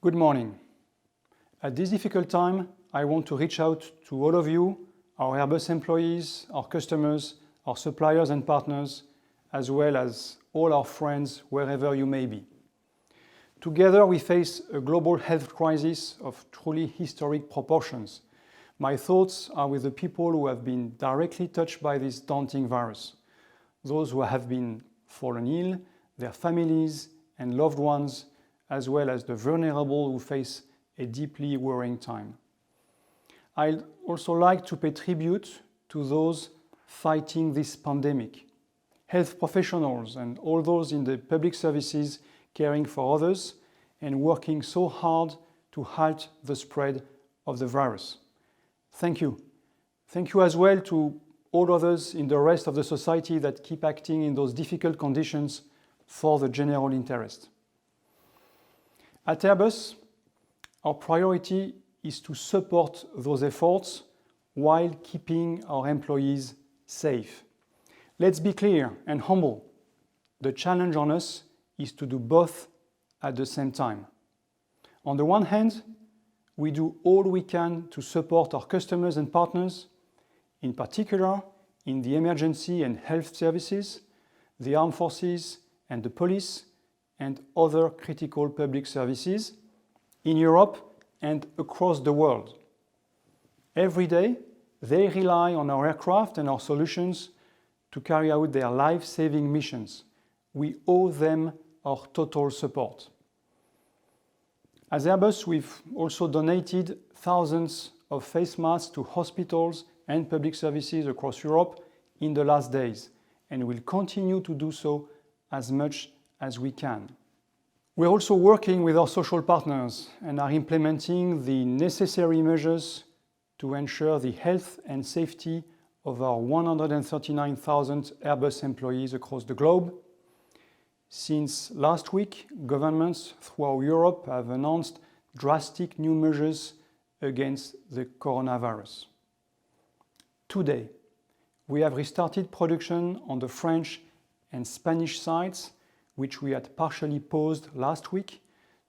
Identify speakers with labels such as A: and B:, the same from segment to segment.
A: Good morning. At this difficult time, I want to reach out to all of you, our Airbus employees, our customers, our suppliers and partners, as well as all our friends wherever you may be. Together we face a global health crisis of truly historic proportions. My thoughts are with the people who have been directly touched by this daunting virus, those who have been fallen ill, their families and loved ones, as well as the vulnerable who face a deeply worrying time. I'd also like to pay tribute to those fighting this pandemic, health professionals and all those in the public services caring for others and working so hard to halt the spread of the virus. Thank you. Thank you as well to all others in the rest of the society that keep acting in those difficult conditions for the general interest. At Airbus, our priority is to support those efforts while keeping our employees safe. Let's be clear and humble. The challenge on us is to do both at the same time. On the one hand, we do all we can to support our customers and partners, in particular in the emergency and health services, the armed forces and the police, and other critical public services in Europe and across the world. Every day, they rely on our aircraft and our solutions to carry out their life-saving missions. We owe them our total support. As Airbus, we've also donated thousands of face masks to hospitals and public services across Europe in the last days, and will continue to do so as much as we can. We're also working with our social partners and are implementing the necessary measures to ensure the health and safety of our 139,000 Airbus employees across the globe. Since last week, governments throughout Europe have announced drastic new measures against the coronavirus. Today, we have restarted production on the French and Spanish sites, which we had partially paused last week,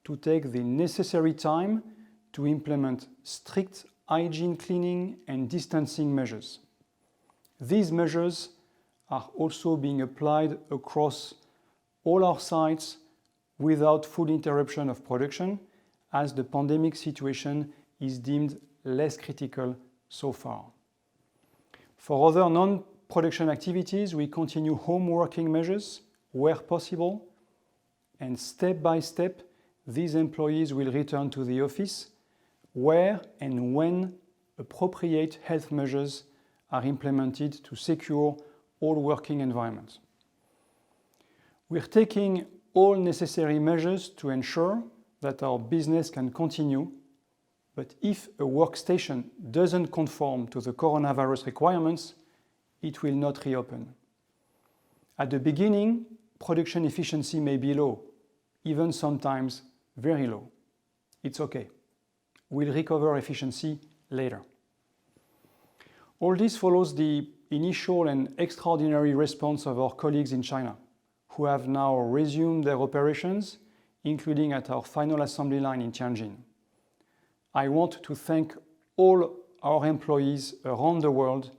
A: to take the necessary time to implement strict hygiene cleaning and distancing measures. These measures are also being applied across all our sites without full interruption of production, as the pandemic situation is deemed less critical so far. For other non-production activities, we continue home working measures where possible, and step by step, these employees will return to the office where and when appropriate health measures are implemented to secure all working environments. We're taking all necessary measures to ensure that our business can continue, but if a workstation doesn't conform to the coronavirus requirements, it will not reopen. At the beginning, production efficiency may be low, even sometimes very low. It's okay. We'll recover efficiency later. All this follows the initial and extraordinary response of our colleagues in China, who have now resumed their operations, including at our final assembly line in Tianjin. I want to thank all our employees around the world.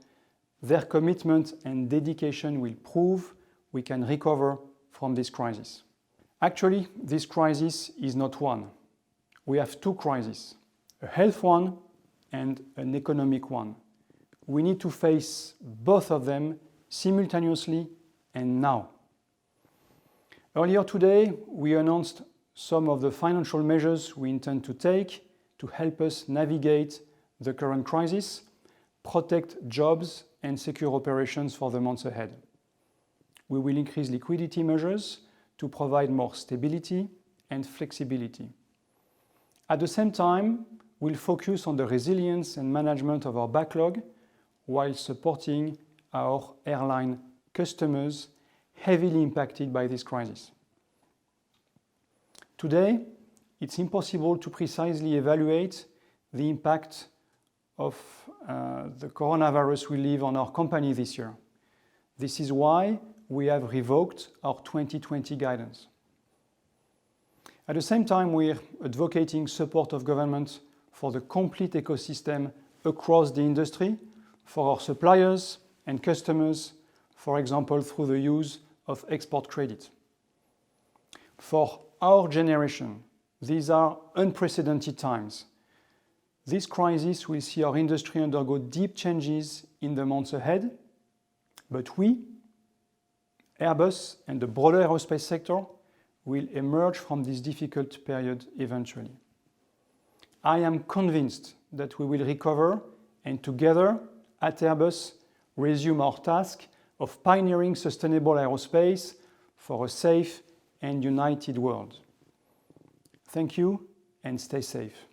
A: Their commitment and dedication will prove we can recover from this crisis. Actually, this crisis is not one. We have two crises, a health one and an economic one. We need to face both of them simultaneously and now. Earlier today, we announced some of the financial measures we intend to take to help us navigate the current crisis, protect jobs and secure operations for the months ahead. We will increase liquidity measures to provide more stability and flexibility. At the same time, we'll focus on the resilience and management of our backlog while supporting our airline customers heavily impacted by this crisis. Today, it's impossible to precisely evaluate the impact of the coronavirus will leave on our company this year. This is why we have revoked our 2020 guidance. At the same time, we're advocating support of government for the complete ecosystem across the industry, for our suppliers and customers, for example, through the use of export credit. For our generation, these are unprecedented times. This crisis will see our industry undergo deep changes in the months ahead, but we, Airbus and the broader aerospace sector, will emerge from this difficult period eventually. I am convinced that we will recover and together at Airbus resume our task of pioneering sustainable aerospace for a safe and united world. Thank you and stay safe.